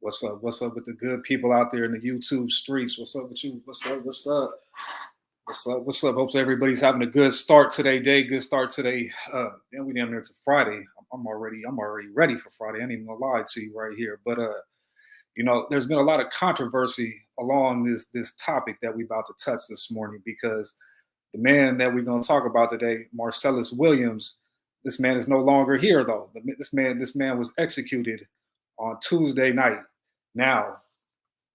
What's up? What's up with the good people out there in the YouTube streets? What's up with you? What's up? What's up? What's up? What's up? Hope everybody's having a good start today. Good start today. Yeah, we damn near to Friday. I'm already ready for Friday. I ain't even gonna lie to you right here. But there's been a lot of controversy along this topic that we about to touch this morning because the man that we're gonna talk about today, Marcellus Williams, this man is no longer here though. This man was executed on Tuesday night. Now,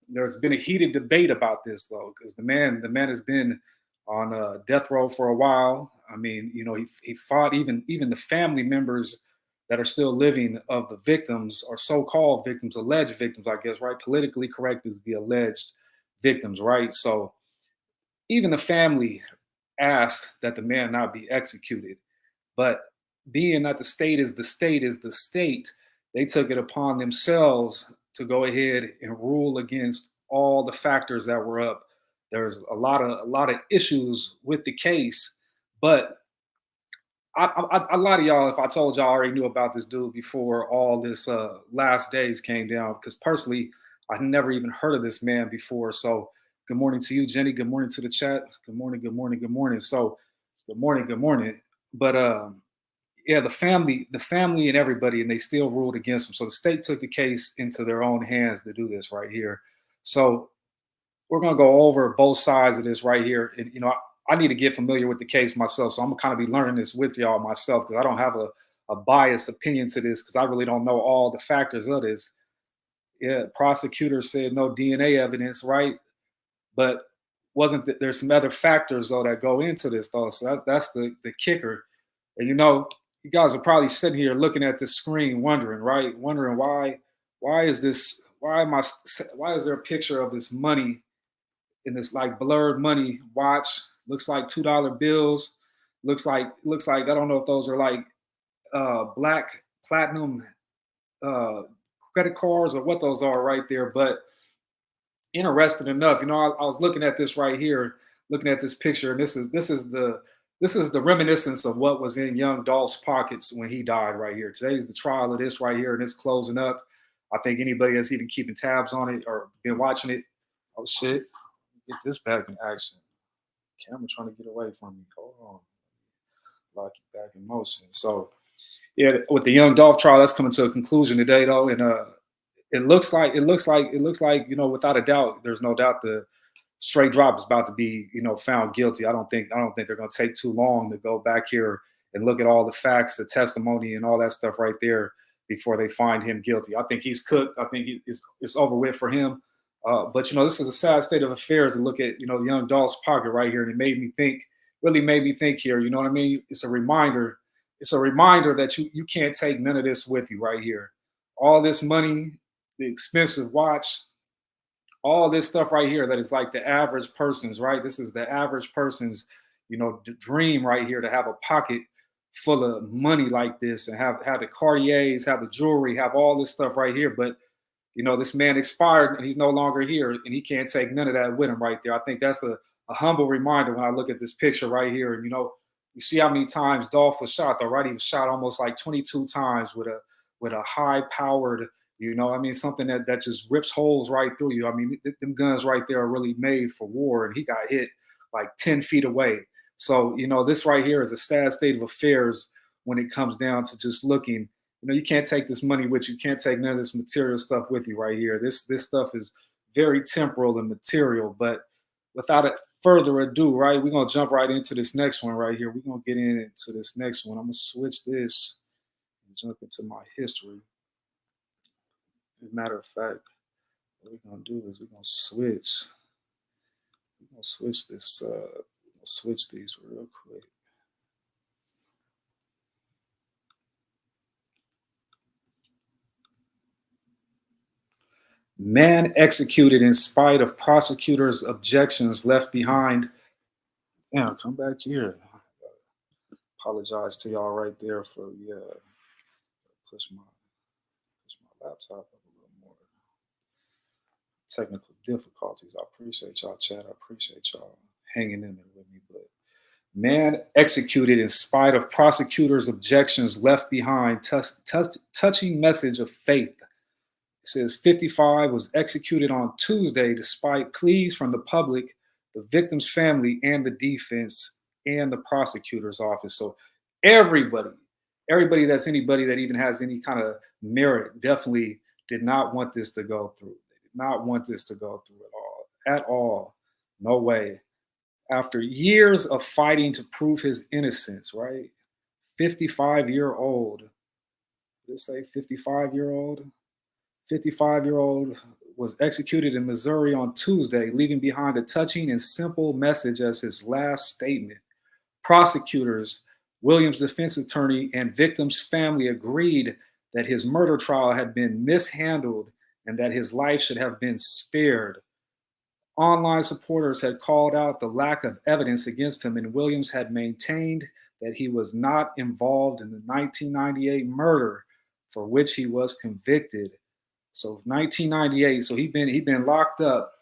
there's been a heated debate about this though, because the man has been on death row for a while. I mean, he fought even the family members that are still living of the victims or so-called victims, alleged victims, I guess, right? Politically correct is the alleged victims, right? So even the family asked that the man not be executed, but being that the state is the state, they took it upon themselves to go ahead and rule against all the factors that were up. There's a lot of issues with the case, but I lie to y'all if I told y'all I already knew about this dude before all this last days came down, because personally, I never even heard of this man before. So good morning to you, Jenny. Good morning to the chat. Good morning, good morning, good morning. So good morning, good morning. But yeah, the family and everybody, and they still ruled against him. So the state took the case into their own hands to do this right here. So we're gonna go over both sides of this right here. And I need to get familiar with the case myself. So I'm gonna kind of be learning this with y'all myself, because I don't have a biased opinion to this, because I really don't know all the factors of this. Yeah, prosecutor said no DNA evidence, right? But there's some other factors though that go into this though. So that's the kicker. And you guys are probably sitting here looking at this screen wondering, right? Wondering why is there a picture of this money in this like blurred money watch? Looks like $2 bills. Looks like I don't know if those are like black platinum credit cards or what those are right there. But interesting enough, I was looking at this right here, looking at this picture, and this is the reminiscence of what was in young Dolph's pockets when he died right here. Today's the trial of this right here, and it's closing up. I think anybody that's even keeping tabs on it or been watching it, oh shit, get this back in action. Camera trying to get away from me. Hold on. Lock it back in motion. So yeah, with the young Dolph trial, that's coming to a conclusion today though. And it looks like, without a doubt, there's no doubt the straight drop is about to be, found guilty. I don't think they're going to take too long to go back here and look at all the facts, the testimony, and all that stuff right there before they find him guilty. I think he's cooked. I think it's over with for him. But this is a sad state of affairs to look at, young Dolph's pocket right here, and it really made me think here. You know what I mean? It's a reminder. It's a reminder that you can't take none of this with you right here. All this money, the expensive watch, all this stuff right here that is like the average person's, right? This is the average person's, dream right here, to have a pocket full of money like this and have the Cartiers, have the jewelry, have all this stuff right here. But, this man expired and he's no longer here, and he can't take none of that with him right there. I think that's a humble reminder when I look at this picture right here. And, you see how many times Dolph was shot though, right? He was shot almost like 22 times with a high powered, something that just rips holes right through you. I mean, them guns right there are really made for war, and he got hit like 10 feet away. So, this right here is a sad state of affairs when it comes down to just looking. You can't take this money with you. You can't take none of this material stuff with you right here. This stuff is very temporal and material. But without further ado, right, we're going to jump right into this next one right here. We're going to get into this next one. I'm going to switch this and jump into my history. As a matter of fact, what we're going to do is we're going to switch. We're going to switch this. Switch these real quick. Man executed in spite of prosecutors' objections, left behind. Damn, come back here. Apologize to y'all right there for push my laptop up a little more. Technical difficulties. I appreciate y'all, chat. I appreciate y'all hanging in there with me. But man executed in spite of prosecutors' objections, left behind. Touching message of faith It says 55 was executed on Tuesday despite pleas from the public, the victim's family, and the defense and the prosecutor's office. So everybody, everybody that's anybody that even has any kind of merit definitely did not want this to go through. They did not want this to go through at all. At all. No way. After years of fighting to prove his innocence, right? 55-year-old. Let's say 55-year-old. 55-year-old was executed in Missouri on Tuesday, leaving behind a touching and simple message as his last statement. Prosecutors, Williams' defense attorney, and victim's family agreed that his murder trial had been mishandled and that his life should have been spared. Online supporters had called out the lack of evidence against him, and Williams had maintained that he was not involved in the 1998 murder for which he was convicted. So 1998. So he'd been locked up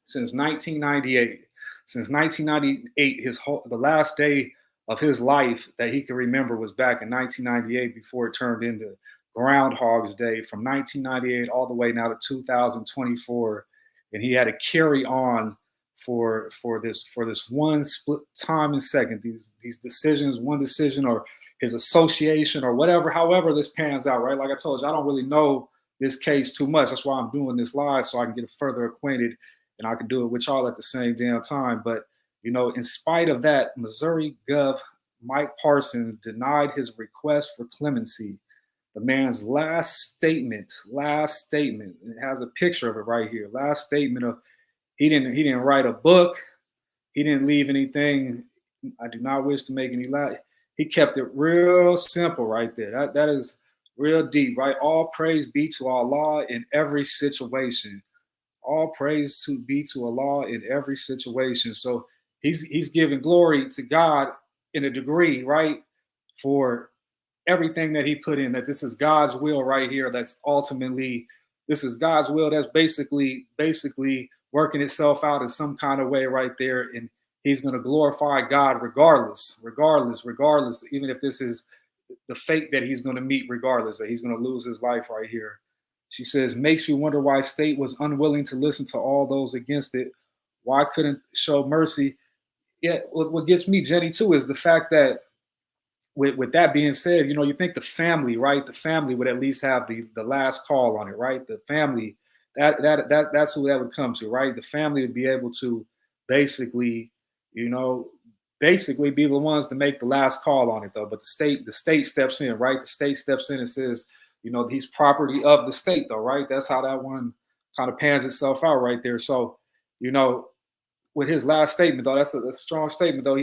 since 1998. Since 1998, the last day of his life that he could remember was back in 1998 before it turned into Groundhog's Day from 1998 all the way now to 2024, and he had to carry on for this one split time and second, these decisions, one decision or his association or whatever, however this pans out, right? Like I told you, I don't really know this case too much. That's why I'm doing this live so I can get further acquainted and I can do it with y'all at the same damn time. But in spite of that, Missouri Gov Mike Parson denied his request for clemency. The man's last statement, it has a picture of it right here. Last statement of he didn't write a book, he didn't leave anything. I do not wish to make any lie. He kept it real simple right there. That is real deep, right? All praise be to Allah in every situation. All praise to be to Allah in every situation. So he's giving glory to God in a degree, right? For everything that he put in, that this is God's will right here. That's ultimately, this is God's will. That's basically working itself out in some kind of way right there. And he's going to glorify God regardless, even if this is the fate that he's going to meet, regardless, that he's going to lose his life right here. She says, makes you wonder why state was unwilling to listen to all those against it. Why couldn't show mercy? Yeah, what gets me, Jenny, too, is the fact that with that being said, you think the family, right? The family would at least have the last call on it, right? The family, that's who that would come to, right? The family would be able to basically be the ones to make the last call on it, though. But the state steps in, right? The state steps in and says, he's property of the state, though, right? That's how that one kind of pans itself out right there. So, with his last statement, though, that's a strong statement, though.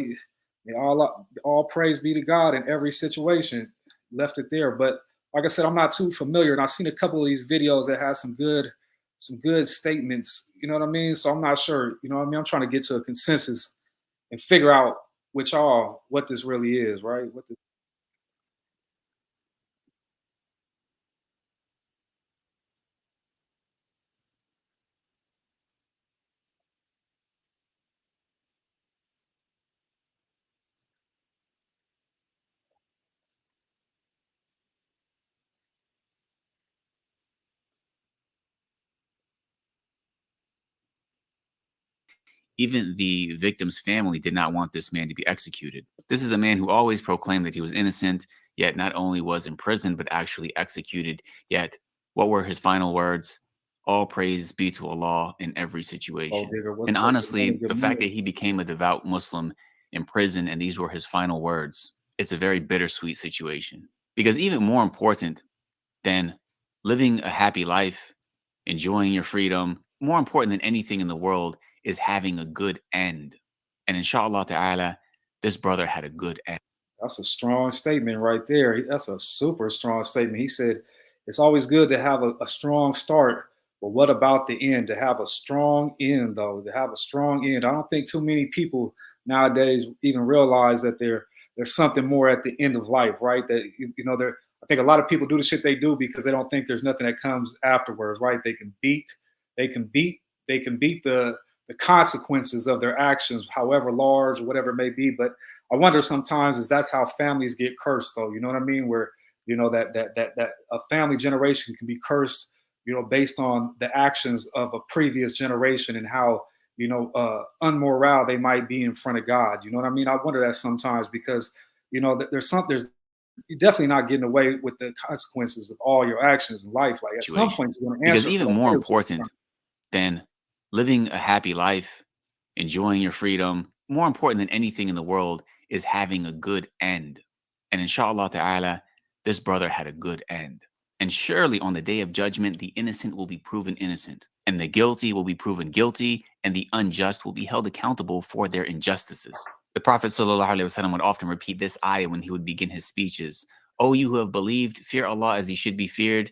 All praise be to God in every situation. Left it there, but like I said, I'm not too familiar, and I've seen a couple of these videos that have some good statements. You know what I mean? So I'm not sure. You know what I mean? I'm trying to get to a consensus and figure out with y'all what this really is, right? Even the victim's family did not want this man to be executed. This is a man who always proclaimed that he was innocent, yet not only was imprisoned, but actually executed. Yet, what were his final words? All praise be to Allah in every Oh, situation. digger, what's And up? Good morning. honestly, Good the fact morning. that he became a devout Muslim in prison and these were his final words, it's a very bittersweet situation. Because even more important than living a happy life, enjoying your freedom, more important than anything in the world is having a good end. And inshallah ta'ala, this brother had a good end. That's a strong statement right there. That's a super strong statement. He said, it's always good to have a strong start, but what about the end? To have a strong end, though, to have a strong end. I don't think too many people nowadays even realize that there's something more at the end of life, right? That, I think a lot of people do the shit they do because they don't think there's nothing that comes afterwards, right? They can beat, the consequences of their actions, however large or whatever it may be. But I wonder sometimes is that's how families get cursed, though. You know what I mean? Where that a family generation can be cursed based on the actions of a previous generation and how, unmoral they might be in front of God. You know what I mean? I wonder that sometimes because, there's you're definitely not getting away with the consequences of all your actions in life. Like at some Situation. point, you're going to Because answer for even that more spiritual. important than living a happy life, enjoying your freedom, more important than anything in the world is having a good end. And inshallah ta'ala, this brother had a good end. And surely on the day of judgment, the innocent will be proven innocent, and the guilty will be proven guilty, and the unjust will be held accountable for their injustices. The Prophet ﷺ would often repeat this ayah when he would begin his speeches. O you who have believed, fear Allah as he should be feared,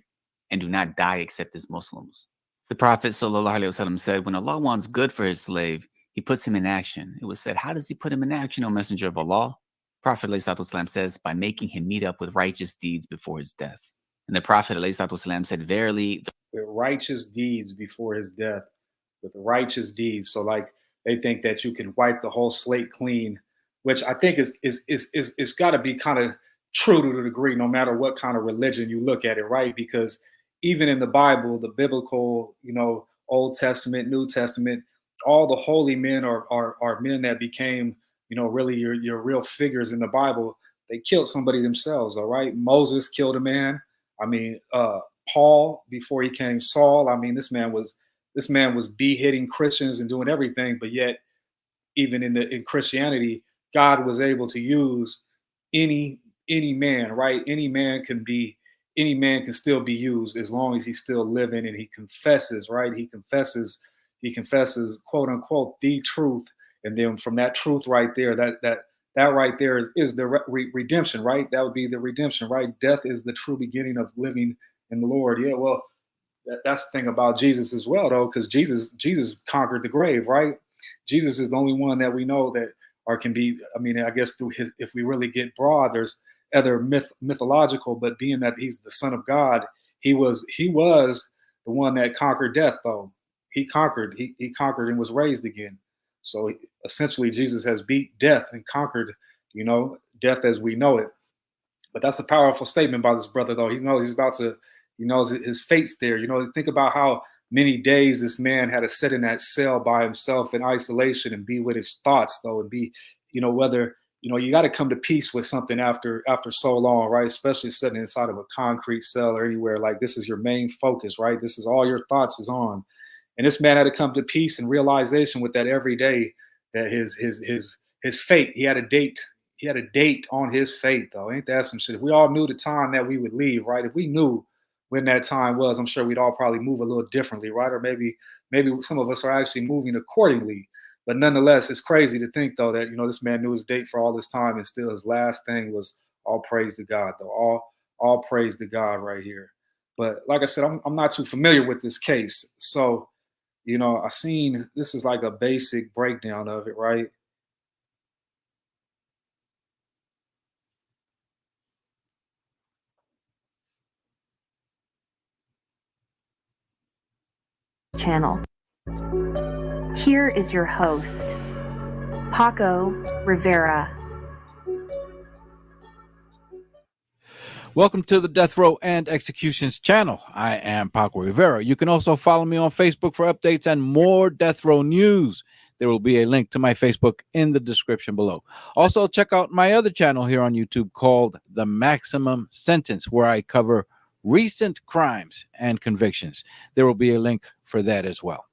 and do not die except as Muslims. The Prophet ﷺ said, when Allah wants good for his slave, he puts him in action. It was said, how does he put him in action, O Messenger of Allah? Prophet ﷺ says, by making him meet up with righteous deeds before his death. And the Prophet ﷺ said, verily, with righteous deeds before his death, with righteous deeds. So like they think that you can wipe the whole slate clean, which I think is got to be kind of true to the degree, no matter what kind of religion you look at it, right? Because even in the Bible, the biblical, Old Testament, New Testament, all the holy men are men that became, really your real figures in the Bible. They killed somebody themselves, all right? Moses killed a man. I mean, Paul, before he came Saul, I mean, this man was beheading Christians and doing everything, but yet even in Christianity, God was able to use any man, right? Any man can still be used as long as he's still living and he confesses, right? He confesses, quote unquote, the truth. And then from that truth right there, that right there is the redemption, right? That would be the redemption, right? Death is the true beginning of living in the Lord. Yeah, well, that's the thing about Jesus as well, though, because Jesus conquered the grave, right? Jesus is the only one that we know that or can be. I mean, I guess through his, if we really get broad, there's other mythological, but being that he's the Son of God, he was the one that conquered death, though. He conquered and was raised again. So essentially, Jesus has beat death and conquered, death as we know it. But that's a powerful statement by this brother, though. He knows he's about to. He knows his fate's there. Think about how many days this man had to sit in that cell by himself in isolation and be with his thoughts, though, and be, whether, you got to come to peace with something after so long, right? Especially sitting inside of a concrete cell or anywhere. Like, this is your main focus, right? This is all your thoughts is on. And this man had to come to peace and realization with that every day, that his fate, he had a date. He had a date on his fate, though. Ain't that some shit? If we all knew the time that we would leave, right? If we knew when that time was, I'm sure we'd all probably move a little differently, right? Or maybe some of us are actually moving accordingly. But nonetheless, it's crazy to think, though, that, this man knew his date for all this time and still his last thing was all praise to God, though. All praise to God right here. But like I said, I'm not too familiar with this case. So, I seen this is like a basic breakdown of it, right? Channel. Here is your host, Paco Rivera. Welcome to the Death Row and Executions channel. I am Paco Rivera. You can also follow me on Facebook for updates and more Death Row news. There will be a link to my Facebook in the description below. Also, check out my other channel here on YouTube called The Maximum Sentence, where I cover recent crimes and convictions. There will be a link for that as well.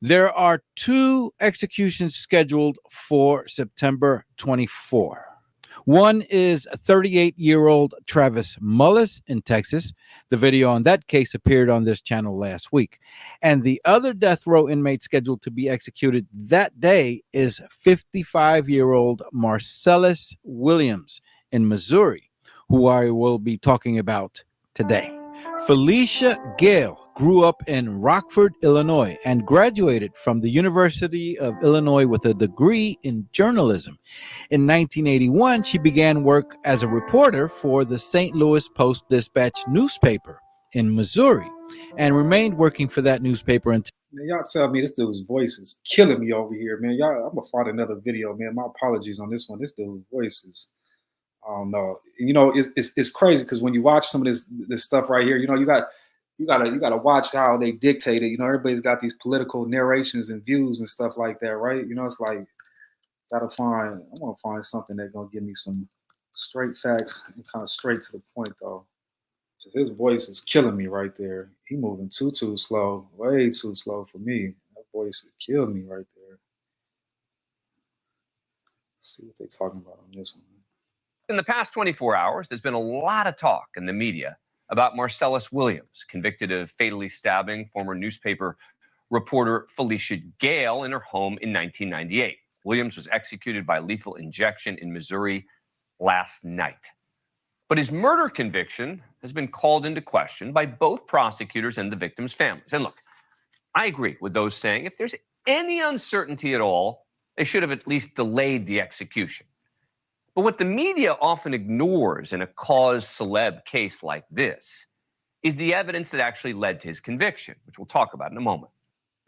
There are 2 executions scheduled for September 24. One is 38-year-old Travis Mullis in Texas. The video on that case appeared on this channel last week. And the other death row inmate scheduled to be executed that day is 55-year-old Marcellus Williams in Missouri, who I will be talking about today. Felicia Gale grew up in Rockford, Illinois, and graduated from the University of Illinois with a degree in journalism. In 1981, she began work as a reporter for the St. Louis Post-Dispatch newspaper in Missouri and remained working for that newspaper until... Man, y'all tell me this dude's voice is killing me over here, man. Y'all, I'm gonna find another video, man. My apologies on this one. This dude's voice is... I don't know. It's crazy because when you watch some of this stuff right here, you got you gotta watch how they dictate it. You know, everybody's got these political narrations and views and stuff like that, right? You know, it's like I want to find something that's gonna give me some straight facts and kind of straight to the point though. Because his voice is killing me right there. He moving too slow, way too slow for me. That voice killed me right there. Let's see what they're talking about on this one. In the past 24 hours, there's been a lot of talk in the media about Marcellus Williams, convicted of fatally stabbing former newspaper reporter Felicia Gale in her home in 1998. Williams was executed by lethal injection in Missouri last night. But his murder conviction has been called into question by both prosecutors and the victims' families. And look, I agree with those saying if there's any uncertainty at all, they should have at least delayed the execution. But what the media often ignores in a cause celeb case like this is the evidence that actually led to his conviction, which we'll talk about in a moment.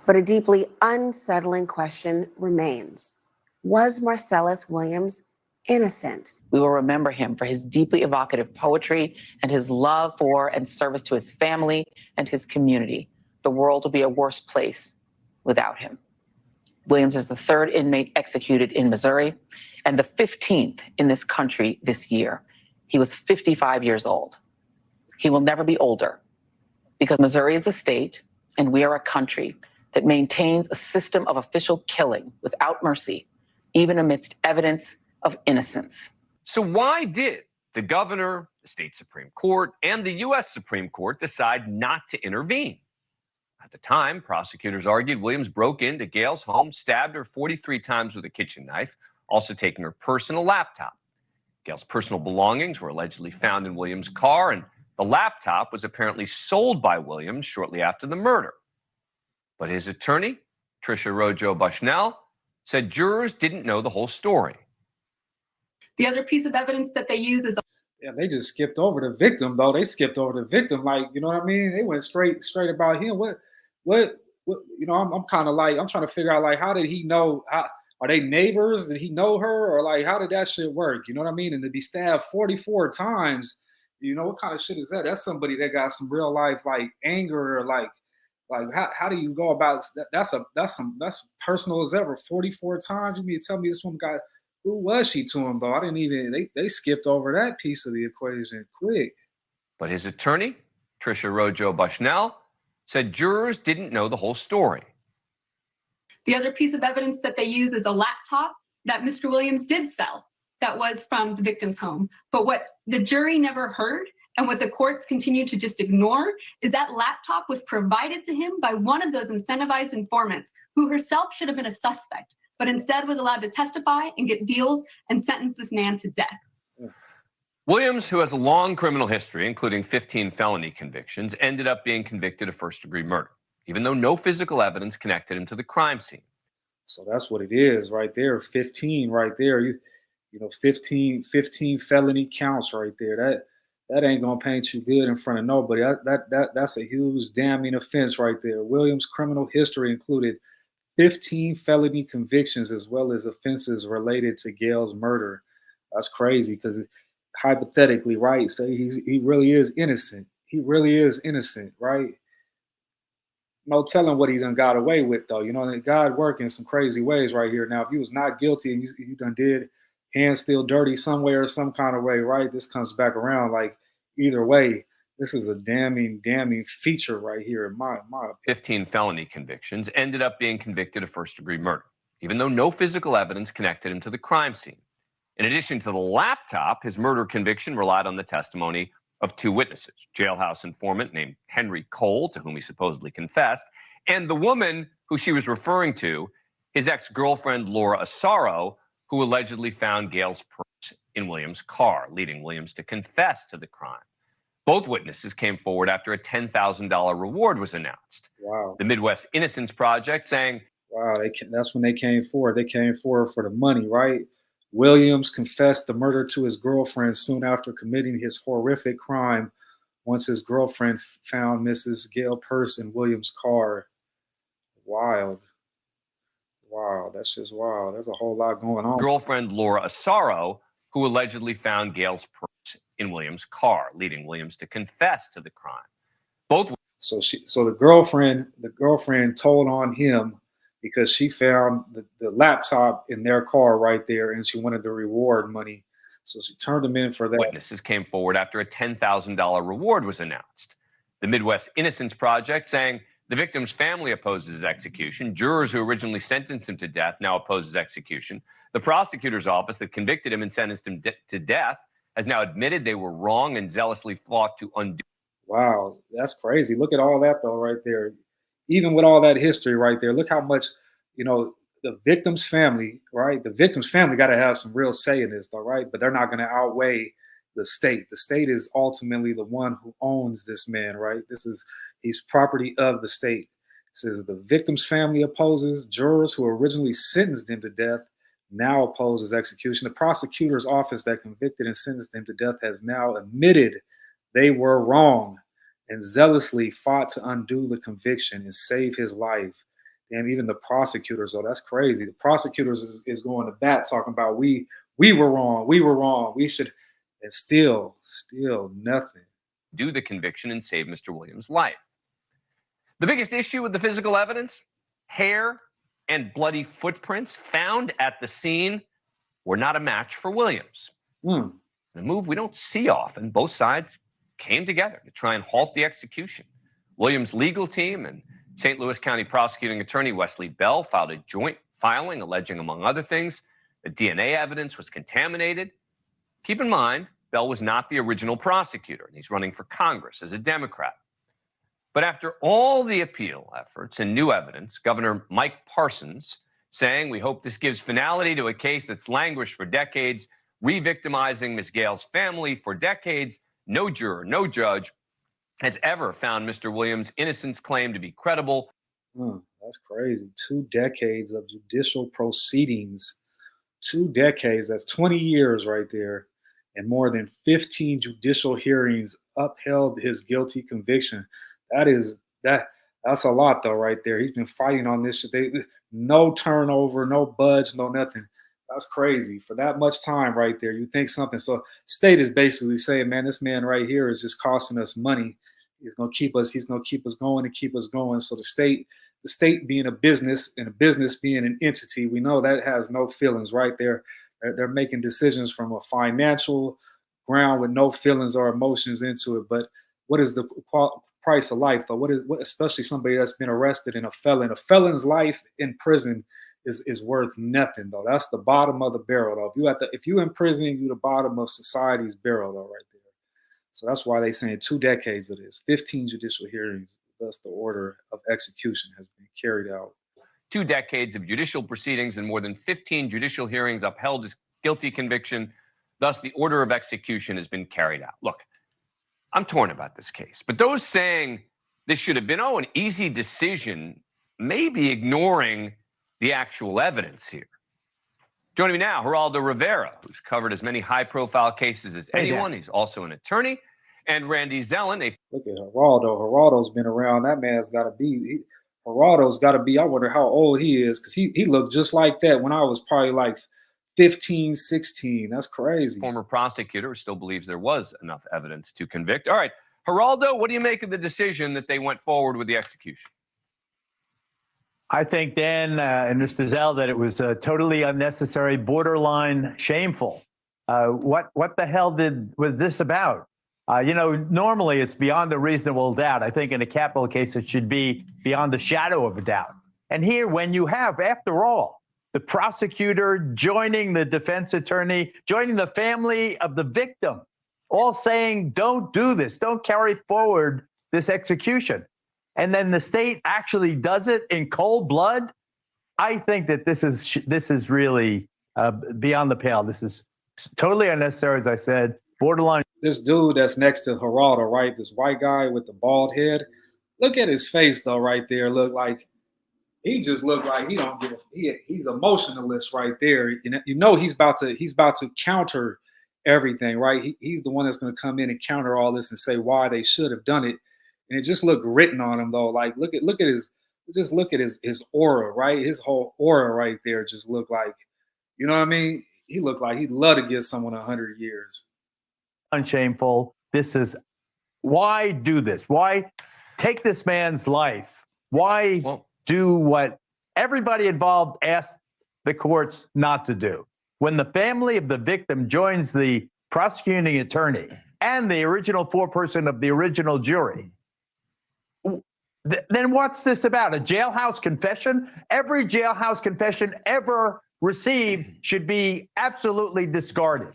But a deeply unsettling question remains. Was Marcellus Williams innocent? We will remember him for his deeply evocative poetry and his love for and service to his family and his community. The world will be a worse place without him. Williams is the third inmate executed in Missouri and the 15th in this country this year. He was 55 years old. He will never be older because Missouri is a state and we are a country that maintains a system of official killing without mercy, even amidst evidence of innocence. So why did the governor, the state Supreme Court, and the U.S. Supreme Court decide not to intervene? At the time, prosecutors argued Williams broke into Gale's home, stabbed her 43 times with a kitchen knife, also taking her personal laptop. Gale's personal belongings were allegedly found in Williams' car, and the laptop was apparently sold by Williams shortly after the murder. But his attorney, Tricia Rojo Bushnell, said jurors didn't know the whole story. The other piece of evidence that they use is they just skipped over the victim, though. They skipped over the victim, like, you know what I mean? They went straight about him. What you know, I'm kind of like, I'm trying to figure out, like, how did he know? Are they neighbors? Did he know her? Or, like, how did that shit work? You know what I mean? And to be stabbed 44 times, you know, what kind of shit is that? That's somebody that got some real life, like, anger, or like how do you go about that? That's personal as ever. 44 times? You mean to tell me this woman got, who was she to him, though? I didn't even, they skipped over that piece of the equation quick. But his attorney, Tricia Rojo Bushnell, said jurors didn't know the whole story. the other piece of evidence that they use is a laptop that Mr. Williams did sell that was from the victim's home. But what the jury never heard and what the courts continue to just ignore is that laptop was provided to him by one of those incentivized informants who herself should have been a suspect, but instead was allowed to testify and get deals and sentence this man to death. Williams, who has a long criminal history, including 15 felony convictions, ended up being convicted of first-degree murder, even though no physical evidence connected him to the crime scene. So that's what it is right there. 15 right there. You know, 15 felony counts right there. That ain't gonna paint you good in front of nobody. That's a huge damning offense right there. Williams' criminal history included 15 felony convictions as well as offenses related to Gale's murder. That's crazy because hypothetically, right? Say he really is innocent. He really is innocent, right? No telling what he done got away with, though. You know, God work in some crazy ways right here. Now, if you was not guilty and you done did hands still dirty somewhere or some kind of way, right? This comes back around. Like, either way, this is a damning feature right here in my opinion. 15 felony convictions, ended up being convicted of first-degree murder, even though no physical evidence connected him to the crime scene. In addition to the laptop, his murder conviction relied on the testimony of two witnesses, jailhouse informant named Henry Cole, to whom he supposedly confessed, and the woman who she was referring to, his ex-girlfriend Laura Asaro, who allegedly found Gale's purse in Williams' car, leading Williams to confess to the crime. Both witnesses came forward after a $10,000 reward was announced. Wow. The Midwest Innocence Project saying, wow, that's when they came forward. They came forward for the money, right? Williams confessed the murder to his girlfriend soon after committing his horrific crime once his girlfriend found Mrs. Gale purse in Williams' car. Wild. Wow, that's just wild. There's a whole lot going on. Girlfriend Laura Asaro, who allegedly found Gale's purse in Williams' car, leading Williams to confess to the crime. Both. So the girlfriend told on him because she found the laptop in their car right there, and she wanted the reward money. So she turned him in for that. Witnesses came forward after a $10,000 reward was announced. The Midwest Innocence Project saying the victim's family opposes his execution. Jurors who originally sentenced him to death now oppose his execution. The prosecutor's office that convicted him and sentenced him to death has now admitted they were wrong and zealously fought to undo. Wow, that's crazy. Look at all that, though, right there. Even with all that history right there, look how much, the victim's family, right? The victim's family got to have some real say in this, though, right? But they're not going to outweigh the state. The state is ultimately the one who owns this man, right? He's property of the state. It says the victim's family opposes. Jurors who originally sentenced him to death now oppose his execution. The prosecutor's office that convicted and sentenced him to death has now admitted they were wrong and zealously fought to undo the conviction and save his life. And even the prosecutors, that's crazy. The prosecutors is going to bat talking about we were wrong, we should, and still nothing. Do the conviction and save Mr. Williams' life. The biggest issue with the physical evidence, hair and bloody footprints found at the scene were not a match for Williams. A move we don't see often. Both sides came together to try and halt the execution. Williams' legal team and St. Louis County prosecuting attorney Wesley Bell filed a joint filing alleging, among other things, that DNA evidence was contaminated. Keep in mind, Bell was not the original prosecutor, and he's running for Congress as a Democrat. But after all the appeal efforts and new evidence, Governor Mike Parsons saying, "We hope this gives finality to a case that's languished for decades, re-victimizing Ms. Gale's family for decades. No juror, no judge has ever found Mr. Williams' innocence claim to be credible." That's crazy. 2 decades of judicial proceedings. 2 decades, that's 20 years right there. And more than 15 judicial hearings upheld his guilty conviction. That's a lot, though, right there. He's been fighting on this shit. No turnover, no budge, no nothing. That's crazy. For that much time right there, you think something. So state is basically saying, man, this man right here is just costing us money. He's going to keep us going and keep us going. So the state being a business and a business being an entity, we know that has no feelings right there. They're making decisions from a financial ground with no feelings or emotions into it. But what is the price of life, though? What especially somebody that's been arrested and a felon's life in prison is worth nothing, though. That's the bottom of the barrel, though. If you in prison, you the bottom of society's barrel, though, right there. So that's why they saying 2 decades of this, 15 judicial hearings, thus the order of execution has been carried out. 2 decades of judicial proceedings and more than 15 judicial hearings upheld his guilty conviction. Thus, the order of execution has been carried out. Look, I'm torn about this case, but those saying this should have been, an easy decision, may be ignoring the actual evidence here. Joining me now, Geraldo Rivera, who's covered as many high-profile cases as anyone. He's also an attorney. And Randy Zellen. Look at Geraldo. Geraldo's been around. That man's got to be. Geraldo's got to be. I wonder how old he is, because he looked just like that when I was probably like 15, 16. That's crazy. Former prosecutor still believes there was enough evidence to convict. All right, Geraldo, what do you make of the decision that they went forward with the execution? I think, Dan and Mr. Zell, that it was totally unnecessary, borderline shameful. What the hell was this about? Normally it's beyond a reasonable doubt. I think in a capital case, it should be beyond the shadow of a doubt. And here, when you have, after all, the prosecutor joining the defense attorney, joining the family of the victim, all saying, don't do this, don't carry forward this execution. And then the state actually does it in cold blood. I think that this is really beyond the pale. This is totally unnecessary, as I said, borderline. This dude that's next to Geraldo, right? This white guy with the bald head. Look at his face, though, right there. He just looked like he don't give. He's emotionalist right there. You know he's about to counter everything, right? He's the one that's going to come in and counter all this and say why they should have done it. And it just looked written on him, though. Like look at his aura, right? His whole aura right there just looked like, you know what I mean? He looked like he'd love to give someone 100 years. Unshameful. This is why do this? Why take this man's life? Why do what everybody involved asked the courts not to do? When the family of the victim joins the prosecuting attorney and the original foreperson of the original jury, then what's this about? A jailhouse confession? Every jailhouse confession ever received should be absolutely discarded.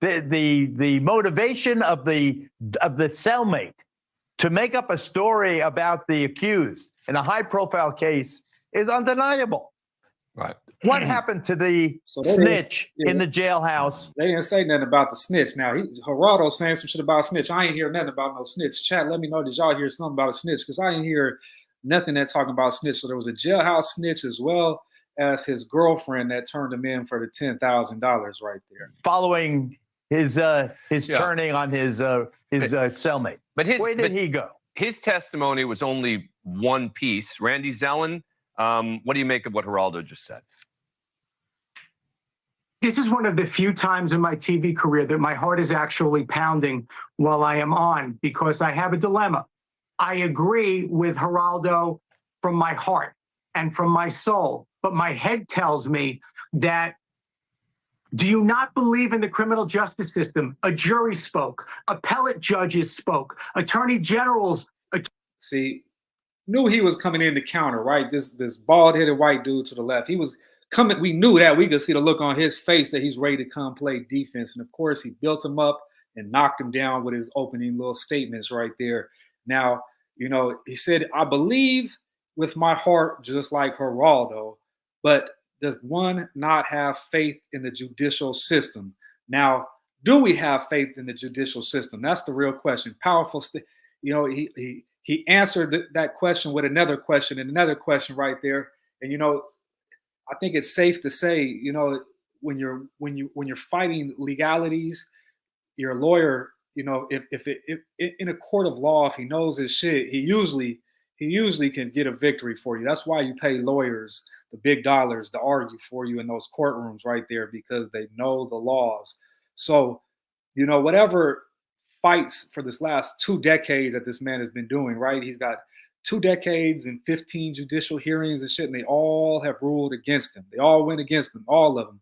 The motivation of the cellmate to make up a story about the accused in a high-profile case is undeniable. Right. What happened to the snitch in the jailhouse? They didn't say nothing about the snitch. Now, Geraldo saying some shit about snitch. I ain't hear nothing about no snitch. Chat, let me know, did y'all hear something about a snitch? Because I didn't hear nothing that talking about snitch. So there was a jailhouse snitch as well as his girlfriend that turned him in for the $10,000 right there. Following his turning on his cellmate. But where did he go? His testimony was only one piece. Randy Zellin, what do you make of what Geraldo just said? This is one of the few times in my TV career that my heart is actually pounding while I am on, because I have a dilemma. I agree with Geraldo from my heart and from my soul, but my head tells me that, do you not believe in the criminal justice system? A jury spoke, appellate judges spoke, attorney generals. See, knew he was coming in to counter, right? This bald-headed white dude to the left. He was coming. We knew that. We could see the look on his face that he's ready to come play defense. And of course, he built him up and knocked him down with his opening little statements right there. Now, you know, he said, I believe with my heart, just like Geraldo, but does one not have faith in the judicial system? Now, do we have faith in the judicial system? That's the real question. Powerful, you know, he answered that question with another question and another question right there. And, you know, I think it's safe to say, you know, when you're fighting legalities, your lawyer, you know, if in a court of law, if he knows his shit, he usually can get a victory for you. That's why you pay lawyers the big dollars to argue for you in those courtrooms right there, because they know the laws. So, you know, whatever fights for this last 2 decades that this man has been doing, right? He's got 2 decades and 15 judicial hearings and shit, and they all have ruled against him. They all went against him, all of them.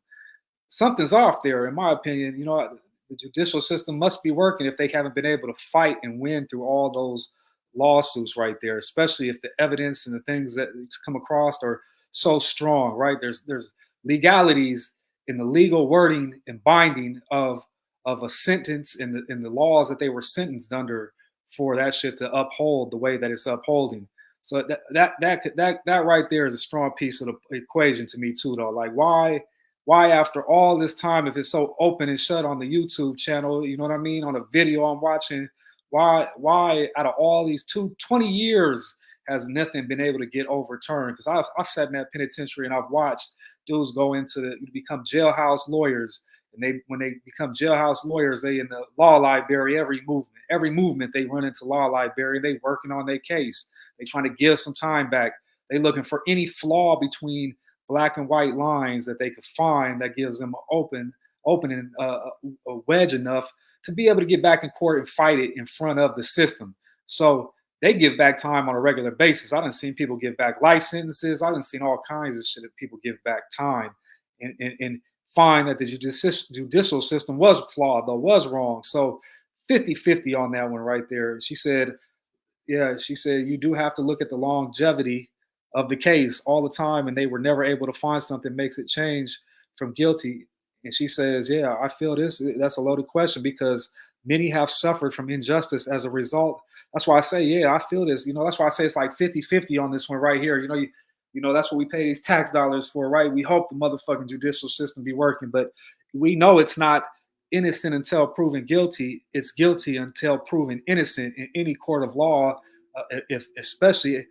Something's off there, in my opinion. You know, the judicial system must be working if they haven't been able to fight and win through all those lawsuits right there, especially if the evidence and the things that come across are so strong, right? There's legalities in the legal wording and binding of a sentence in the laws that they were sentenced under for that shit to uphold the way that it's upholding. So that right there is a strong piece of the equation to me too, though. Like why after all this time, if it's so open and shut on the YouTube channel, you know what I mean, on a video I'm watching, why out of all these 20 years has nothing been able to get overturned? Because I've sat in that penitentiary and I've watched dudes go into become jailhouse lawyers. And when they become jailhouse lawyers, they in the law library, every movement they run into law library, they working on their case. They trying to give some time back. They looking for any flaw between black and white lines that they could find that gives them an opening, a wedge enough to be able to get back in court and fight it in front of the system. So they give back time on a regular basis. I done seen people give back life sentences. I done seen all kinds of shit that people give back time and find that the judicial system was flawed, though, was wrong. So 50-50 on that one right there. She said, you do have to look at the longevity of the case all the time, and they were never able to find something that makes it change from guilty. And she says, yeah, I feel that's a loaded question because many have suffered from injustice as a result. That's why I say, yeah, I feel this. You know, that's why I say it's like 50-50 on this one right here. You know, that's what we pay these tax dollars for, right? We hope the motherfucking judicial system be working, but we know it's not innocent until proven guilty. It's guilty until proven innocent in any court of law, especially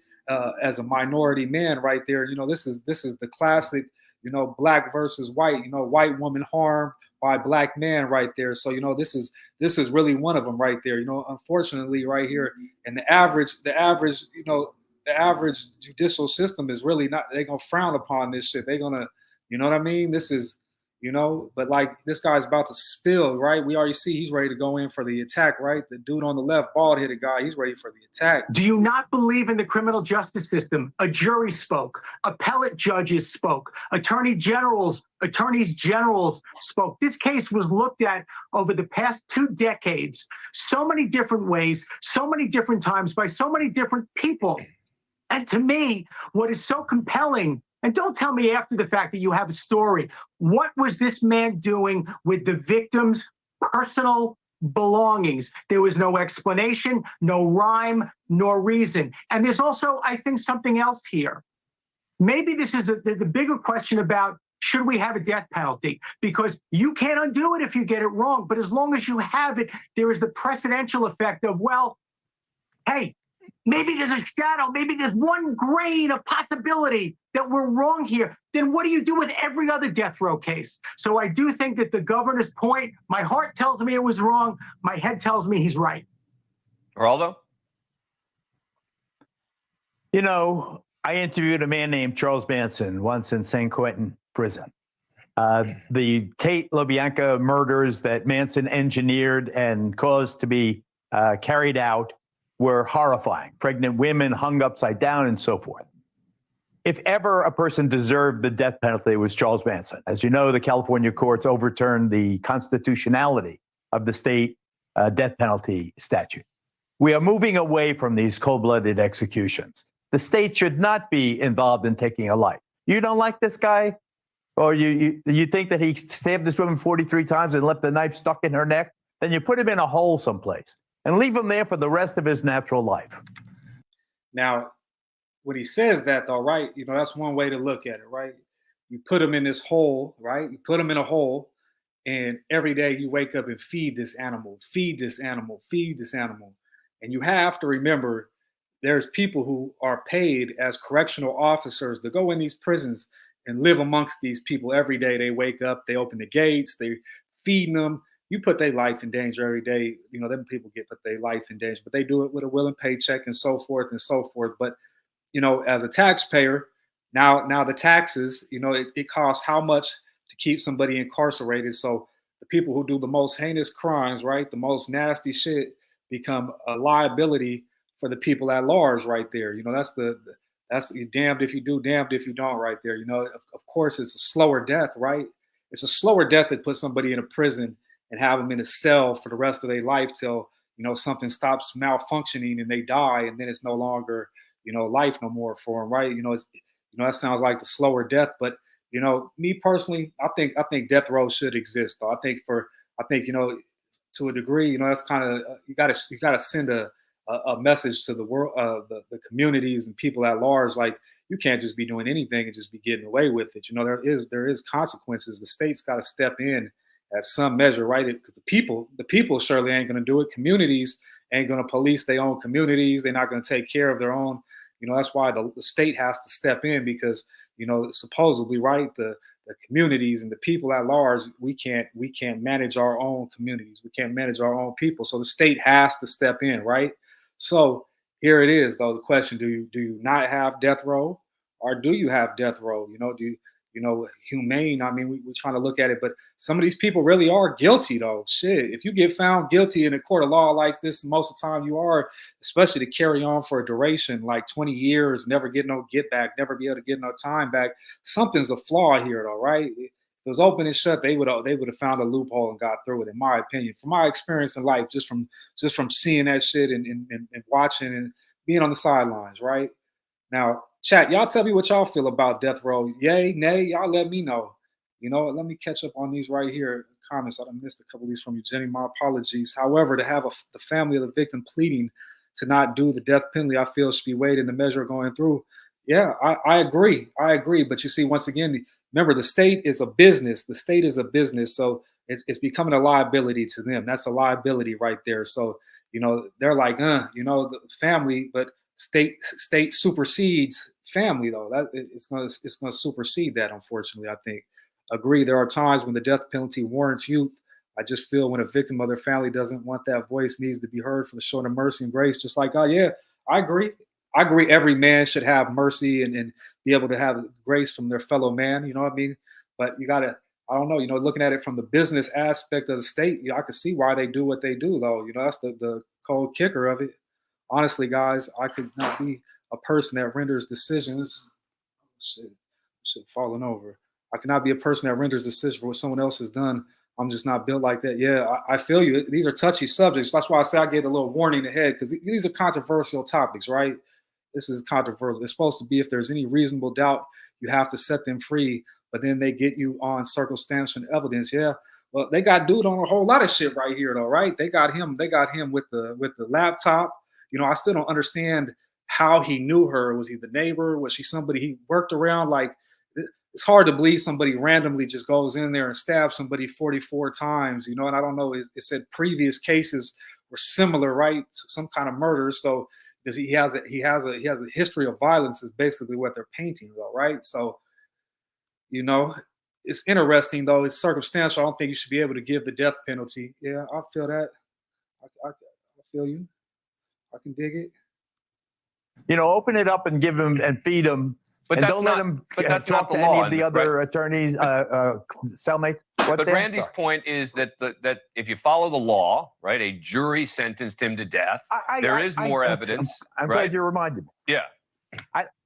as a minority man right there. You know, this is the classic, you know, black versus white, you know, white woman harmed by black man right there. So, you know, this is really one of them right there. You know, unfortunately right here, and the average, you know, the average judicial system is really not, they're going to frown upon this shit. They're going to, you know what I mean? This is, you know, but like this guy's about to spill, right? We already see he's ready to go in for the attack, right? The dude on the left, bald-headed guy, he's ready for the attack. Do you not believe in the criminal justice system? A jury spoke, appellate judges spoke, attorneys generals spoke. This case was looked at over the past 2 decades, so many different ways, so many different times, by so many different people. And to me, what is so compelling, and don't tell me after the fact that you have a story, what was this man doing with the victim's personal belongings? There was no explanation, no rhyme, nor reason. And there's also, I think, something else here. Maybe this is the bigger question about, should we have a death penalty? Because you can't undo it if you get it wrong. But as long as you have it, there is the precedential effect of, well, hey, maybe there's a shadow, maybe there's one grain of possibility that we're wrong here. Then what do you do with every other death row case? So I do think that the governor's point, my heart tells me it was wrong, my head tells me he's right. Geraldo? You know, I interviewed a man named Charles Manson once in San Quentin prison. The Tate LaBianca murders that Manson engineered and caused to be carried out were horrifying. Pregnant women hung upside down and so forth. If ever a person deserved the death penalty, it was Charles Manson. As you know, the California courts overturned the constitutionality of the state death penalty statute. We are moving away from these cold-blooded executions. The state should not be involved in taking a life. You don't like this guy? Or you think that he stabbed this woman 43 times and left the knife stuck in her neck? Then you put him in a hole someplace and leave him there for the rest of his natural life. Now, when he says that, though, right, you know, that's one way to look at it, right? You put him in this hole, right? You put him in a hole, and every day you wake up and feed this animal, feed this animal, feed this animal. And you have to remember there's people who are paid as correctional officers to go in these prisons and live amongst these people every day. They wake up, they open the gates, they feeding them. You put their life in danger every day. You know, them people put their life in danger, but they do it with a willing paycheck and so forth and so forth. But, you know, as a taxpayer, now the taxes, you know, it costs how much to keep somebody incarcerated. So the people who do the most heinous crimes, right, the most nasty shit, become a liability for the people at large right there. You know, that's damned if you do, damned if you don't right there. You know, of course, it's a slower death, right? It's a slower death that puts somebody in a prison and have them in a cell for the rest of their life till, you know, something stops malfunctioning and they die, and then it's no longer, you know, life no more for them, right? You know, that sounds like the slower death. But, you know, me personally, I think death row should exist, though. I think, you know, to a degree, you know, that's kind of, you gotta send a message to the world, the communities and people at large. Like, you can't just be doing anything and just be getting away with it. You know, there is consequences. The state's got to step in at some measure, right? Because the people surely ain't going to do it. Communities ain't going to police their own communities. They're not going to take care of their own. You know, that's why the state has to step in, because, you know, supposedly, right, the communities and the people at large, we can't manage our own communities. We can't manage our own people. So the state has to step in, right? So here it is, though. The question: do you not have death row, or do you have death row? You know, humane? I mean, we're trying to look at it, but some of these people really are guilty, though. Shit, if you get found guilty in a court of law like this, most of the time you are, especially to carry on for a duration like 20 years, never get no get back, never be able to get no time back. Something's a flaw here, though, right? If it was open and shut, they would have found a loophole and got through it, in my opinion. From my experience in life, just from seeing that shit and watching and being on the sidelines, right? Now, chat, y'all tell me what y'all feel about death row. Yay, nay, y'all let me know. You know, let me catch up on these right here. Comments, I missed a couple of these from you, Jenny. My apologies. However, to have the family of the victim pleading to not do the death penalty, I feel should be weighed in the measure of going through. Yeah, I agree. But you see, once again, remember, the state is a business. The state is a business. So it's becoming a liability to them. That's a liability right there. So, you know, they're like, you know, the family, but state supersedes family, though. That it's gonna supersede that, unfortunately. I think. Agree. There are times when the death penalty warrants youth. I just feel when a victim of their family doesn't want that voice, needs to be heard for the short of mercy and grace. Just like, oh yeah, I agree. Every man should have mercy and be able to have grace from their fellow man. You know what I mean? But you gotta I don't know, looking at it from the business aspect of the state, I can see why they do what they do, though. That's the cold kicker of it. Honestly, guys, I could not be a person that renders decisions. Shit falling over. I cannot be a person that renders decisions for what someone else has done. I'm just not built like that. Yeah, I feel you. These are touchy subjects. That's why I say I gave a little warning ahead, because these are controversial topics, right? This is controversial. It's supposed to be, if there's any reasonable doubt, you have to set them free. But then they get you on circumstantial evidence. Yeah, well, they got dude on a whole lot of shit right here, though, right? They got him with the laptop. I still don't understand how he knew her. Was he the neighbor? Was she somebody he worked around? Like, it's hard to believe somebody randomly just goes in there and stabs somebody 44 times, and I don't know. It said previous cases were similar, right? To some kind of murder. So he has a history of violence is basically what they're painting, though, right? So, it's interesting, though. It's circumstantial. I don't think you should be able to give the death penalty. Yeah, I feel that. I feel you. I can dig it. Open it up and give him and feed him. But and don't let him talk to any of the other attorneys, cellmates. But Randy's point is that that if you follow the law, right, a jury sentenced him to death. There is more evidence. I'm glad you reminded me. Yeah.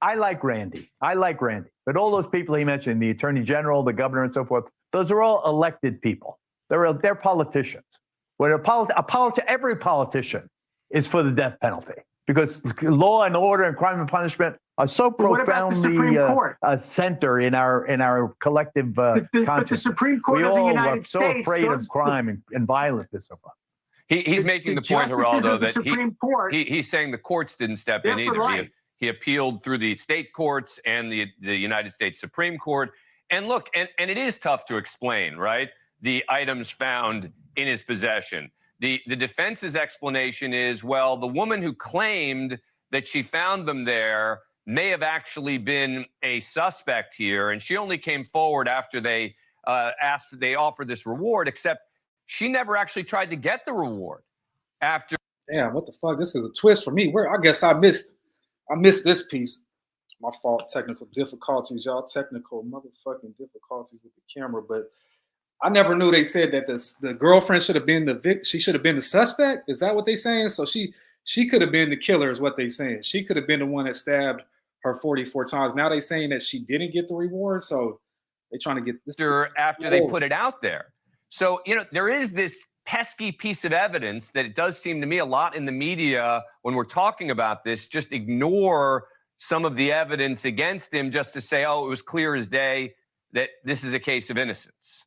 I like Randy. But all those people he mentioned, the attorney general, the governor, and so forth, those are all elected people. They're politicians. When every politician is for the death penalty, because law and order and crime and punishment are so profoundly center in our collective consciousness. But the Supreme Court of the United States are so afraid of crime and violence and so forth. He's making the point, Geraldo, that he's saying the courts didn't step in either. He appealed through the state courts and the United States Supreme Court. And look, and it is tough to explain, right? The items found in his possession. The defense's explanation is, well, the woman who claimed that she found them there may have actually been a suspect here, and she only came forward after they offered this reward, except she never actually tried to get the reward after. Damn, what the fuck? This is a twist for me. I guess I missed this piece. My fault. Technical difficulties, y'all. Technical motherfucking difficulties with the camera. But I never knew they said that the girlfriend should have been she should have been the suspect. Is that what they saying? So she could have been the killer, is what they saying. She could have been the one that stabbed her 44 times. Now they saying that she didn't get the reward. So they trying to get this after they put it out there. So, there is this pesky piece of evidence that it does seem to me a lot in the media when we're talking about this, just ignore some of the evidence against him just to say, oh, it was clear as day that this is a case of innocence.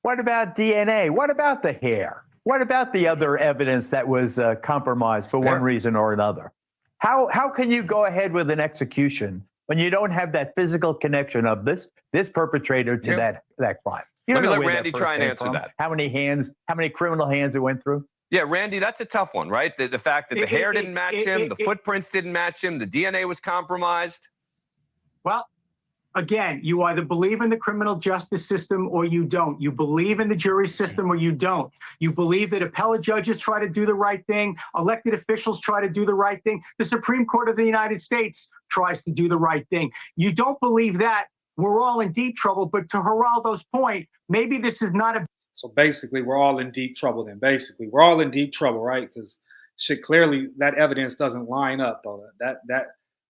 What about DNA? What about the hair? What about the other evidence that was compromised for one reason or another? How can you go ahead with an execution when you don't have that physical connection of this perpetrator to that crime? Let me let Randy try and answer that. How many criminal hands it went through? Yeah, Randy, that's a tough one, right? The fact that the hair didn't match him, the footprints didn't match him, the DNA was compromised. Well, again, you either believe in the criminal justice system or you don't. You believe in the jury system or you don't. You believe that appellate judges try to do the right thing, elected officials try to do the right thing. The Supreme Court of the United States tries to do the right thing. You don't believe that, we're all in deep trouble. But to Geraldo's point, maybe this is not a... So basically, we're all in deep trouble then. Basically, we're all in deep trouble, right? Because clearly that evidence doesn't line up, though. That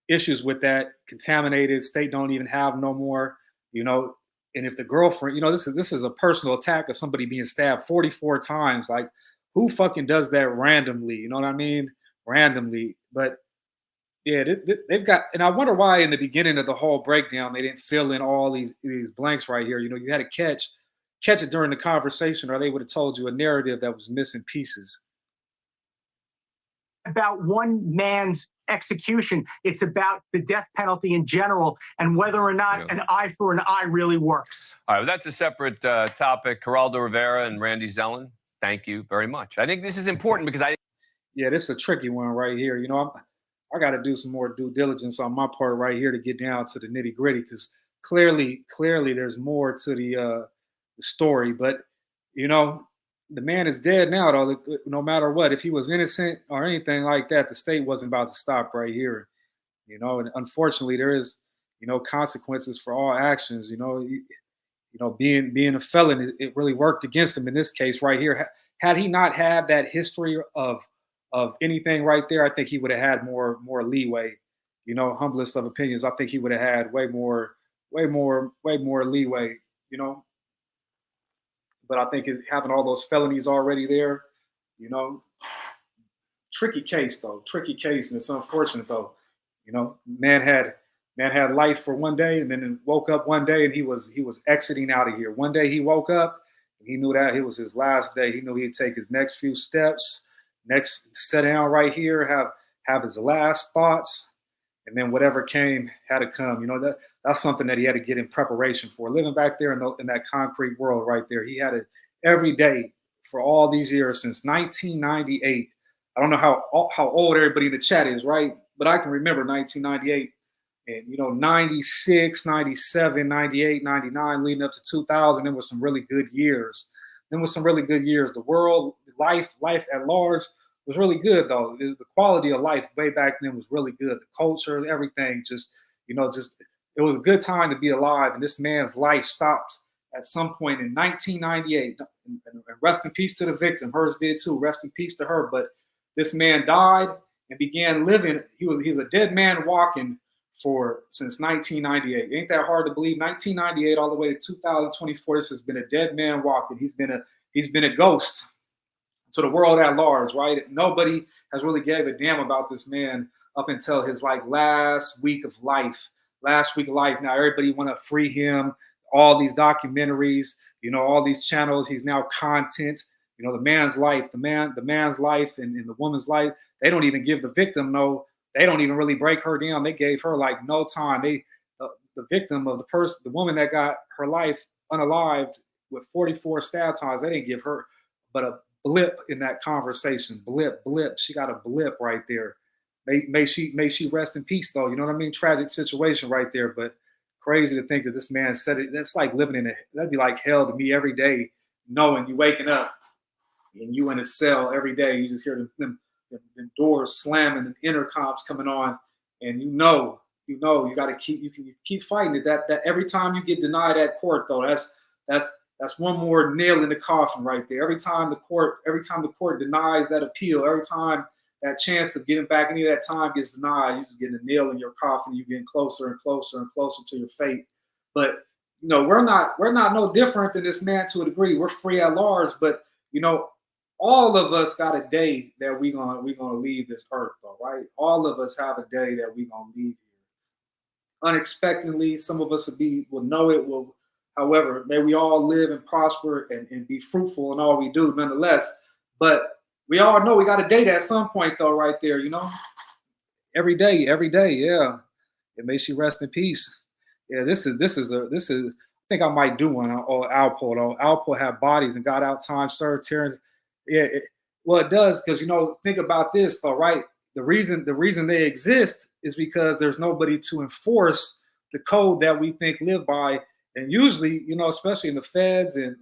issues with that contaminated state don't even have no more, and if the girlfriend, this is a personal attack of somebody being stabbed 44 times. Like, who fucking does that randomly? You know what I mean? Randomly. But yeah, they've got, and I wonder why in the beginning of the whole breakdown they didn't fill in all these blanks right here. You had to catch it during the conversation, or they would have told you a narrative that was missing pieces. About one man's execution. It's about the death penalty in general and whether or not an eye for an eye really works. All right, well, that's a separate topic. Geraldo Rivera and Randy Zellen, thank you very much. I think this is important because Yeah, this is a tricky one right here. I got to do some more due diligence on my part right here to get down to the nitty gritty, because clearly there's more to the story. But, the man is dead now, though. No matter what, if he was innocent or anything like that, the state wasn't about to stop right here. And unfortunately, there is, consequences for all actions. Being a felon, it really worked against him in this case right here. Had he not had that history of anything right there, I think he would have had more leeway. Humblest of opinions, I think he would have had way more leeway. But I think having all those felonies already there, tricky case, and it's unfortunate though. Man had life for one day, and then woke up one day and he was exiting out of here. One day he woke up and he knew that it was his last day. He knew he'd take his next few steps, sit down right here, have his last thoughts, and then whatever came had to come. That's something that he had to get in preparation for. Living back there in that concrete world right there, he had it every day for all these years since 1998. I don't know how old everybody in the chat is, right? But I can remember 1998 and, 96, 97, 98, 99, leading up to 2000. There was some really good years. The world, life at large was really good, though. The quality of life way back then was really good. The culture, everything, it was a good time to be alive. And this man's life stopped at some point in 1998. And rest in peace to the victim. Hers did too. Rest in peace to her. But this man died and began living. He was a dead man walking since 1998. Ain't that hard to believe? 1998 all the way to 2024. This has been a dead man walking. He's been a ghost to the world at large, right? Nobody has really gave a damn about this man up until his last week of life. Now everybody want to free him. All these documentaries, all these channels. He's now content. The man's life, the man's life, and the woman's life. They don't even give the victim They don't even really break her down. They gave her no time. The victim of the woman that got her life unalived with 44 stab times. They didn't give her but a blip in that conversation. Blip. She got a blip right there. May she rest in peace, though. You know what I mean? Tragic situation right there. But crazy to think that this man said it. That's like living that'd be like hell to me every day, knowing you waking up and you in a cell every day. You just hear the doors slamming and intercoms coming on, and you got to keep fighting it. That every time you get denied at court, though, that's one more nail in the coffin right there. Every time the court denies that appeal, every time that chance of getting back any of that time gets denied, you just getting a nail in your coffin. You're getting closer and closer and closer to your fate. But we're not no different than this man to a degree. We're free at large, but all of us got a day that we gonna leave this earth, though, right? All of us have a day that we gonna leave here. Unexpectedly, some of us will know it. However, may we all live and prosper and be fruitful in all we do, nonetheless. But we all know we got a date at some point, though, right there. Every day, yeah. It may she rest in peace. Yeah, this is. I think I might do one on Alpo though. Alpo had bodies and got out time served, Terrence. Yeah, it does because think about this though, right? The reason they exist is because there's nobody to enforce the code that we think live by, and usually, especially in the feds and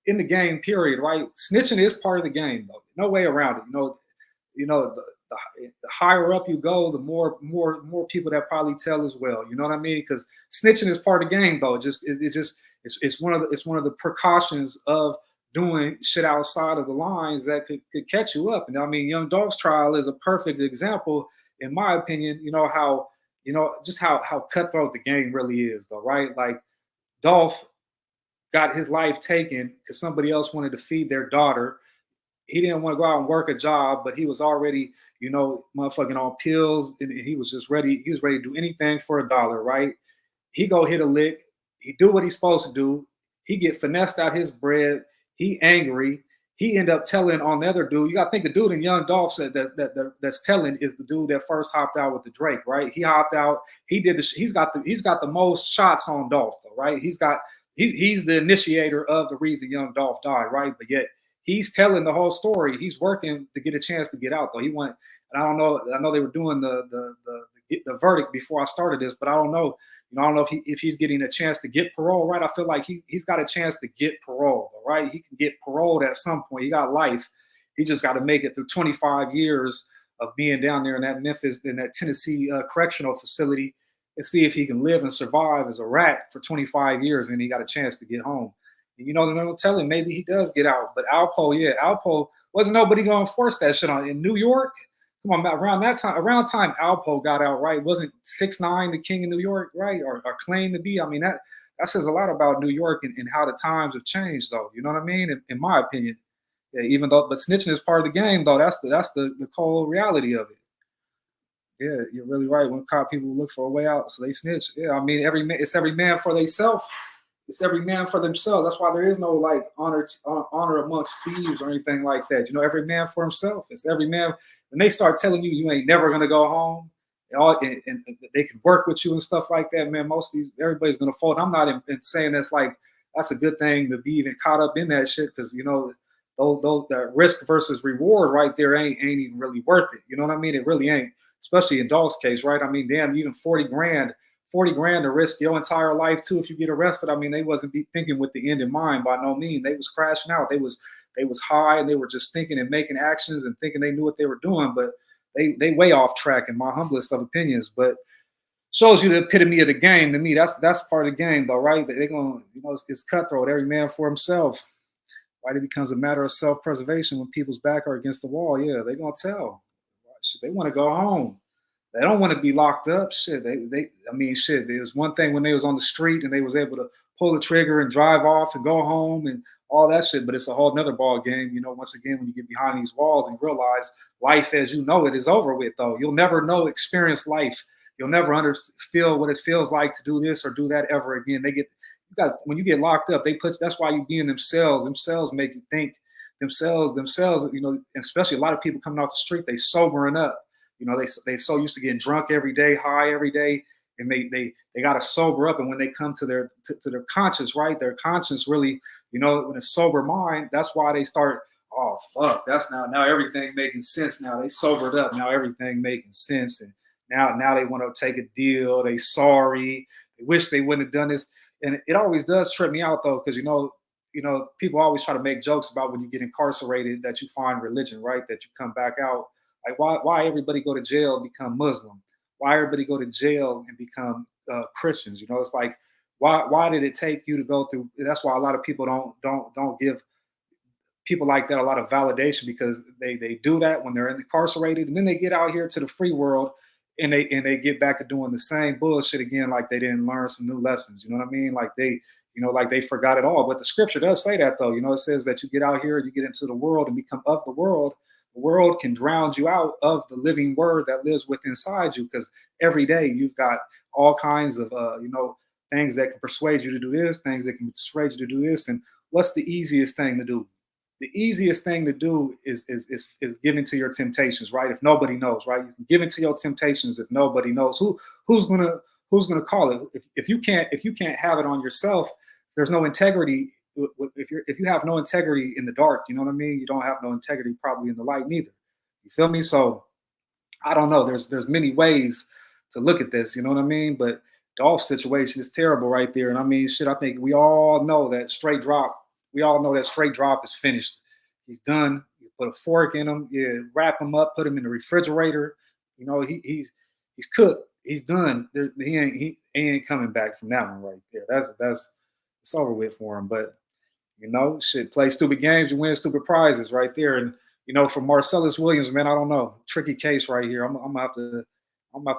in the game period, right? Snitching is part of the game though, no way around it. The higher up you go, the more people that probably tell as well. You know what I mean? Because snitching is part of the game though. It's one of the precautions of doing shit outside of the lines that could catch you up. And I mean, Young Dolph's trial is a perfect example, in my opinion, how cutthroat the game really is though, right? Like Dolph got his life taken because somebody else wanted to feed their daughter. He didn't want to go out and work a job, but he was already, motherfucking on pills, and he was just ready. He was ready to do anything for $1, right? He go hit a lick. He do what he's supposed to do. He get finessed out his bread. He angry. He end up telling on the other dude. You got to think the dude in Young Dolph said that's telling is the dude that first hopped out with the Drake, right? He hopped out. He did he's got the most shots on Dolph, though, right? He's the initiator of the reason Young Dolph died, right? But yet he's telling the whole story. He's working to get a chance to get out, though. And I don't know. I know they were doing the verdict before I started this, but I don't know. I don't know if he's getting a chance to get parole, right? I feel like he's got a chance to get parole, right? He can get paroled at some point. He got life. He just got to make it through 25 years of being down there in that Memphis, in that Tennessee correctional facility, and see if he can live and survive as a rat for 25 years, and he got a chance to get home. And they're gonna tell him maybe he does get out. But Alpo wasn't nobody gonna force that shit on in New York. Come on, around time Alpo got out, right? Wasn't 6ix9ine the king of New York, right? Or claimed to be. I mean, that says a lot about New York and how the times have changed, though. You know what I mean? In my opinion. Yeah, but snitching is part of the game, though. That's the cold reality of it. Yeah, you're really right. When cop people look for a way out, so they snitch. Yeah, I mean, it's every man for themselves. It's every man for themselves. That's why there is no like honor amongst thieves or anything like that. Every man for himself. It's every man. When they start telling you ain't never gonna go home, and they can work with you and stuff like that, man. Everybody's gonna fold. I'm not saying that's a good thing to be even caught up in that shit, because the risk versus reward right there ain't even really worth it. You know what I mean? It really ain't, especially in Dolph's case, right? I mean, damn, even 40 grand to risk your entire life too if you get arrested. I mean, they wasn't thinking with the end in mind by no means. They was crashing out. They was high, and they were just thinking and making actions and thinking they knew what they were doing, but they way off track in my humblest of opinions. But shows you the epitome of the game to me. That's part of the game, though, right? They're gonna, it's cutthroat. Every man for himself. Right? It becomes a matter of self-preservation when people's back are against the wall. Yeah, they're gonna tell. Shit, they want to go home. They don't want to be locked up. Shit, there's one thing when they was on the street and they was able to pull the trigger and drive off and go home and all that shit. But it's a whole nother ball game. Once again, when you get behind these walls and realize life as you know it is over with, though. You'll never experience life. You'll never feel what it feels like to do this or do that ever again. When you get locked up, that's why you be in them cells. Them cells make you think. Themselves, especially a lot of people coming off the street, they sobering up. They so used to getting drunk every day, high every day, and they got to sober up. And when they come to their conscience, right? Their conscience really, when it's sober mind, that's why they start, oh fuck, that's now everything making sense. Now they sobered up. Now everything making sense. And now they want to take a deal. They sorry. They wish they wouldn't have done this. And it always does trip me out, though, because people always try to make jokes about when you get incarcerated that you find religion, right? That you come back out. Like why everybody go to jail and become Muslim? Why everybody go to jail and become Christians? It's like why did it take you to go through? That's why a lot of people don't give people like that a lot of validation, because they do that when they're incarcerated, and then they get out here to the free world and they get back to doing the same bullshit again, like they didn't learn some new lessons. You know what I mean? Like they forgot it all. But the scripture does say that, though. It says that you get out here and you get into the world and become of the world. The world can drown you out of the living word that lives within inside you, because every day you've got all kinds of things that can persuade you to do this, things that can persuade you to do this. And what's the easiest thing to do? The easiest thing to do is giving to your temptations, right? If nobody knows, right? You can give into your temptations if nobody knows. Who's gonna call it? If you can't have it on yourself, there's no integrity. If you have no integrity in the dark, you know what I mean? You don't have no integrity probably in the light neither. You feel me? So I don't know. There's many ways to look at this, you know what I mean? But Dolph's situation is terrible right there. And I mean, shit, I think we all know that straight drop is finished. He's done. You put a fork in him, you wrap him up, put him in the refrigerator. He's cooked. He's done. He ain't coming back from that one right there. It's over with for him. But shit, play stupid games, you win stupid prizes right there. And for Marcellus Williams, man, I don't know, tricky case right here. I'm gonna have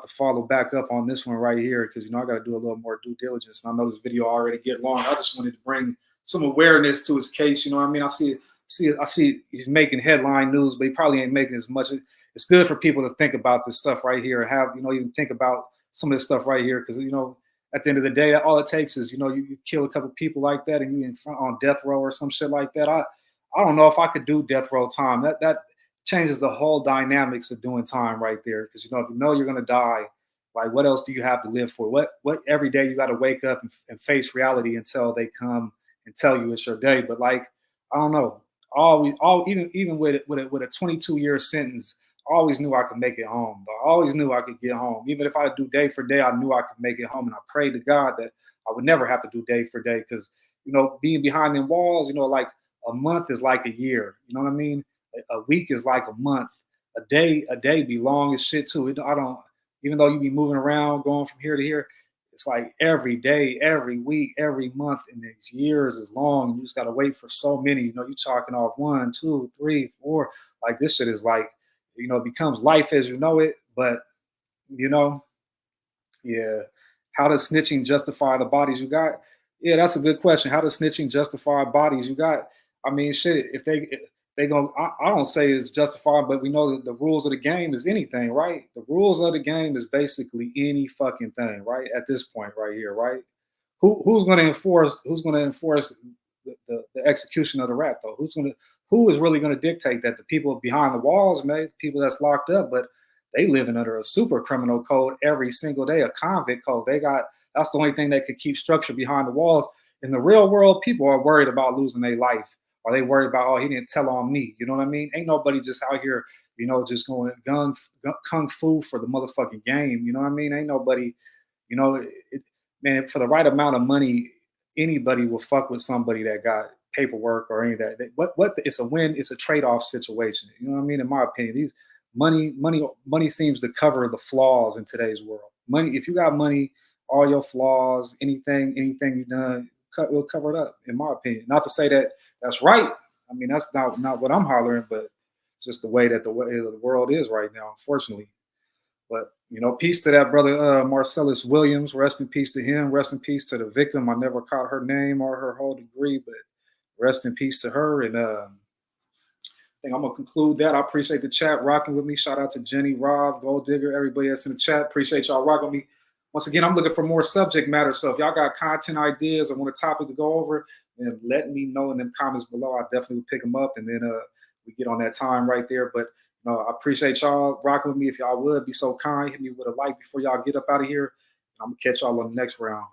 to follow back up on this one right here, because I got to do a little more due diligence. And I know this video already get long. I just wanted to bring some awareness to his case. You know what I mean? I see he's making headline news, but he probably ain't making as much. It's good for people to think about this stuff right here and have, even think about some of this stuff right here. Because, at the end of the day, all it takes is, you kill a couple people like that and you in front on death row or some shit like that. I don't know if I could do death row time. That changes the whole dynamics of doing time right there. Because, if you're going to die, like, what else do you have to live for? What every day you got to wake up and face reality until they come and tell you it's your day. But like, I don't know. Even with a 22-year sentence, I always knew I could make it home. But I always knew I could get home. Even if I do day for day, I knew I could make it home. And I prayed to God that I would never have to do day for day. Because, being behind them walls, like a month is like a year. You know what I mean? A week is like a month. a day be long as shit too. I don't, even though you be moving around, going from here to here, it's like every day, every week, every month, and these years is long. And you just gotta wait for so many. You know, you chalking off 1, 2, 3, 4. Like this shit is like, you know, it becomes life as you know it. But you know, yeah. How does snitching justify the bodies you got? Yeah, that's a good question. How does snitching justify bodies you got? I mean, shit. If they gonna, I don't say it's justified, but we know that the rules of the game is anything, right? The rules of the game is basically any fucking thing, right? At this point, right here, right? Who's going to enforce? Who's going to enforce the execution of the rat, though? Who is really going to dictate that? The people behind the walls, man, the people that's locked up, but they living under a super criminal code every single day, a convict code. That's the only thing that could keep structure behind the walls. In the real world, people are worried about losing their life. Are they worried about, oh, he didn't tell on me? You know what I mean? Ain't nobody just out here, you know, just going kung fu for the motherfucking game. You know what I mean? Ain't nobody, you know, man, for the right amount of money, anybody will fuck with somebody that got paperwork or any of that. It's a win. It's a trade-off situation. You know what I mean? In my opinion, these money seems to cover the flaws in today's world. Money, if you got money, all your flaws, anything you done, will cover it up, in my opinion. Not to say that that's right. I mean, that's not what I'm hollering, but it's just the way that the world is right now, unfortunately. But, you know, peace to that brother, Marcellus Williams. Rest in peace to him. Rest in peace to the victim. I never caught her name or her whole degree, but rest in peace to her. And I think I'm going to conclude that. I appreciate the chat rocking with me. Shout out to Jenny, Rob, Gold Digger, everybody that's in the chat. Appreciate y'all rocking with me. Once again, I'm looking for more subject matter. So if y'all got content ideas or want a topic to go over, then let me know in them comments below. I definitely will pick them up, and then we get on that time right there. But I appreciate y'all rocking with me. If y'all would be so kind, hit me with a like before y'all get up out of here. I'm going to catch y'all on the next round.